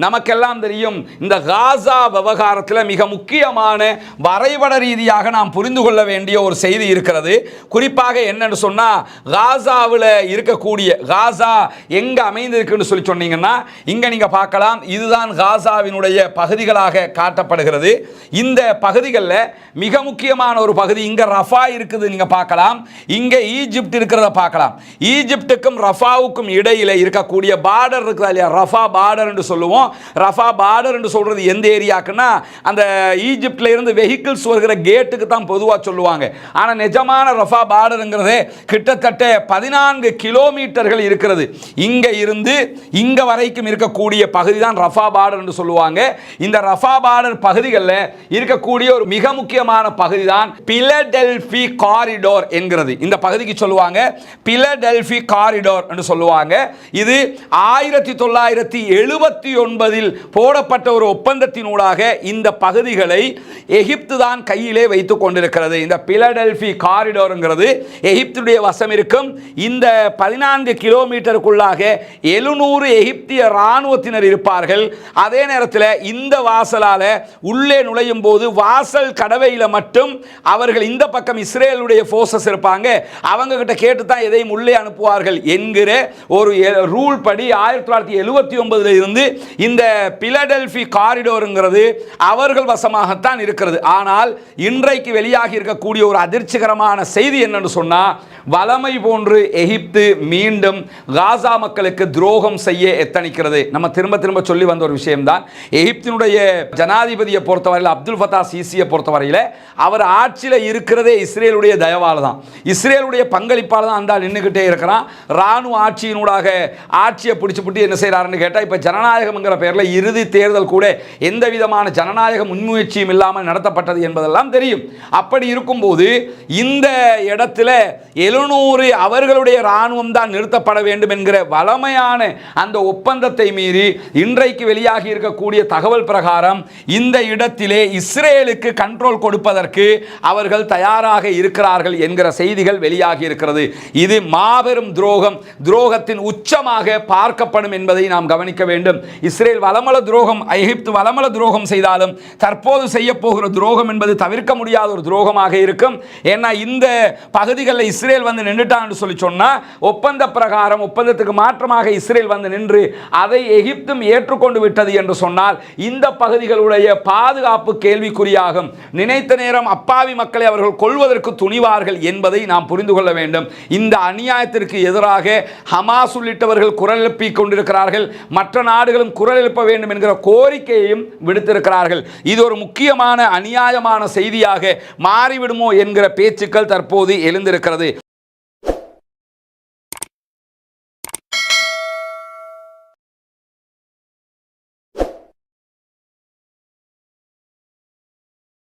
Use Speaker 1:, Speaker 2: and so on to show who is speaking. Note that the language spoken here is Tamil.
Speaker 1: நமக்கெல்லாம் தெரியும் இந்த காசா விவகாரத்தில் மிக முக்கியமான வரைபட ரீதியாக நாம் புரிந்து கொள்ள வேண்டிய ஒரு செய்தி இருக்கிறது. குறிப்பாக என்னன்னு சொன்னா, காசாவில் இருக்கக்கூடிய காசா எங்க அமைந்திருக்குன்னு சொல்லி சொன்னீங்கன்னா, இங்க நீங்க பார்க்கலாம். இதுதான் காசாவினுடைய பகுதிகளாக காட்டப்படுகிறது. இந்த பகுதிகளில் மிக முக்கியமான ஒரு பகுதி இங்க ரஃபா இருக்குது, நீங்க பார்க்கலாம். இங்க ஈஜிப்ட் இருக்கிறத பார்க்கலாம். ஈஜிப்டுக்கும் ரஃபாவுக்கும் இடையில இருக்கக்கூடிய பார்டர் இருக்குதா இல்லையா, ரஃபா பார்டர் என்று சொல்லுவோம். ரஃபா பார்டர் என்று சொல்றது எந்த ஏரியாக்குன்னா, அந்த ஈஜிப்ட்ல இருந்து வெஹிக்கிள்ஸ் வருகிற கேட்டுக்கு தான் பொதுவாக சொல்லுவாங்க. ஆனா நிஜமான ரஃபா பார்டர்ங்கிறதே கிட்டத்தட்ட 14 கிலோமீட்டர்கள் இருக்கிறது. இங்க இருந்து இங்க வரைக்கும் இருக்கக்கூடிய பகுதி தான் ரஃபா பார்டர் என்று சொல்லுவாங்க. இந்த ரஃபா பார்டர் பகுதிகளில் இருக்கக்கூடிய ஒரு மிக முக்கியமான பகுதி தான் பிலடெல்பி காரிடோர் என்கிறது. இந்த பகுதிக்கு சொல்லுவாங்க பிலடெல்பி காரிடோர் என்று சொல்லுவாங்க. இது 1979 போடப்பட்ட ஒரு ஒப்பந்தத்தினூடாக இந்த பகுதிகளை எகிப்து தான் கையிலே வைத்துக் கொண்டிருக்கிறது. இந்த பிலடெல்பி காரிடோர்ங்கிறது எகிப்துடைய வசம் இருக்கும். இந்த 14 கிலோமீட்டருக்குள்ளாக 700 எகிப்திய இராணுவத்தினர் இருப்பார்கள். அதே நேரத்தில் இந்த வாசலால உள்ளே நுழையும் போது வாசல் கடவையில் மட்டும் அவர்கள் இந்த பக்கம் இஸ்ரேலுடைய போர்சஸ் இருப்பாங்க, அவங்க கிட்ட கேட்டு தான் எதையும் உள்ளே அனுப்புவார்கள் என்கிற ஒரு ரூல் படி 1979 இருந்து இந்த பிலடெல்பி காரிடோருங்கிறது அவர்கள் வசமாகத்தான் இருக்கிறது. ஆனால் இன்றைக்கு வெளியாகி இருக்கக்கூடிய ஒரு அதிர்ச்சிகரமான செய்தி என்னன்னு சொன்னா, வலமை போன்று எகிப்து மீண்டும் காசா மக்களுக்கு துரோகம் செய்ய எத்தனிக்கிறது. நம்ம திரும்ப திரும்ப சொல்லி வந்த ஒரு விஷயம்தான். எகிப்தினுடைய ஜனாதிபதியை பொறுத்தவரையில், அப்துல் ஃபத்தா சிசியை பொறுத்தவரையில், அவர் ஆட்சியில் இருக்கிறதே இஸ்ரேலுடைய தயவால் தான், இஸ்ரேலுடைய பங்களிப்பால் தான் அந்த நின்றுக்கிட்டே இருக்கிறான். ராணுவ ஆட்சியினூடாக ஆட்சியை பிடிச்சிப்பிட்டு என்ன செய்கிறாருன்னு கேட்டால், இப்போ ஜனநாயகம்ங்கிற பேரில் இறுதி தேர்தல் கூட எந்த விதமான ஜனநாயக முன்முயற்சியும் இல்லாமல் நடத்தப்பட்டது என்பதெல்லாம் தெரியும். அப்படி இருக்கும்போது இந்த இடத்துல 700 அவர்களுடைய இராணுவம் தான் நிறுத்தப்பட வேண்டும் என்கிற வளமையான அந்த ஒப்பந்தத்தை மீறி இன்றைக்கு வெளியாகி இருக்கக்கூடிய தகவல் பிரகாரம் இந்த இடத்திலே இஸ்ரேலுக்கு கண்ட்ரோல் கொடுப்பதற்கு அவர்கள் தயாராக இருக்கிறார்கள் என்கிற செய்திகள் வெளியாகி இருக்கிறது. இது மாபெரும் துரோகம், துரோகத்தின் உச்சமாக பார்க்கப்படும் என்பதை நாம் கவனிக்க வேண்டும். இஸ்ரேல் வலமல துரோகம், எகிப்து வலமல துரோகம் செய்தாலும் தற்போது செய்ய போகிற துரோகம் என்பது தவிர்க்க முடியாத ஒரு துரோகமாக இருக்கும். ஏன்னா இந்த பகுதிகளில் இஸ்ரேல் வந்து நின்றுட்டான்னு சொல்லி சொன்னா, ஒப்பந்த பிரகாரம் ஒப்பந்தத்துக்கு மாற்றமாக இஸ்ரேல் வந்து நின்று அதை எகிப்தும் ஏற்றுக்கொண்டு விட்டது என்று சொன்னால் இந்த பகுதிகளுடைய பாதுகாப்பு கேள்விக்குறியாகும். நினைத்த நேரம் அப்பாவி மக்களை அவர்கள் கொள்வதற்கு துணிவார்கள் என்பதை நாம் புரிந்து கொள்ள வேண்டும். இந்த அநியாயத்திற்கு எதிராக ஹமாஸ் உள்ளிட்டவர்கள் குரல் எழுப்பிக் கொண்டிருக்கிறார்கள். மற்ற நாடுகளும் குரல் எழுப்ப வேண்டும் என்கிற கோரிக்கையையும் விடுத்திருக்கிறார்கள். இது ஒரு முக்கியமான அநியாயமான செய்தியாக மாறிவிடுமோ என்கிற பேச்சுக்கள் தற்போது எழுந்திருக்கிறது.